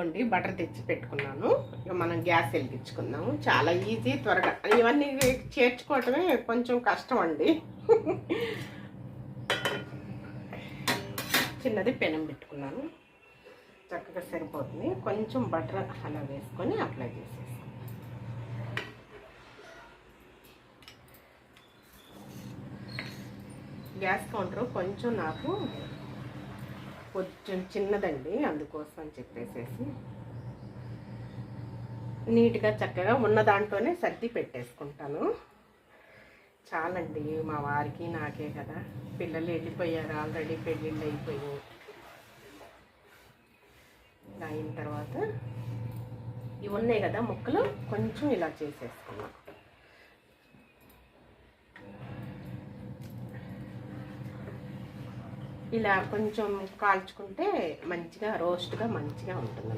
కొండి బటర్ తెచ్చి పెట్టుకున్నాను. ఇక మనం గ్యాస్ వెలిగించుకుందాము. చాలా ఈజీ, త్వరగా. ఇవన్నీ చేర్చుకోవటమే కొంచెం కష్టం అండి. చిన్నది పెనం పెట్టుకున్నాను, చక్కగా సరిపోతుంది. కొంచెం బటర్ అలా వేసుకొని అప్లై చేసేసి గ్యాస్ కౌంటర్ కొంచెం నాకు కొంచెం చిన్నదండి, అందుకోసం చెప్పేసేసి నీట్గా చక్కగా ఉన్న దాంట్లోనే సర్ది పెట్టేసుకుంటాను. చాలండి, మా వారికి నాకే కదా. పిల్లలు వెళ్ళిపోయారు, ఆల్రెడీ పెళ్ళిళ్ళు అయిపోయాయి. ఇలా అయిన తర్వాత ఇవి ఉన్నాయి కదా ముక్కలు, కొంచెం ఇలా చేసేసుకున్నాం. ఇలా కొంచెం కాల్చుకుంటే మంచిగా రోస్ట్గా మంచిగా ఉంటుంది.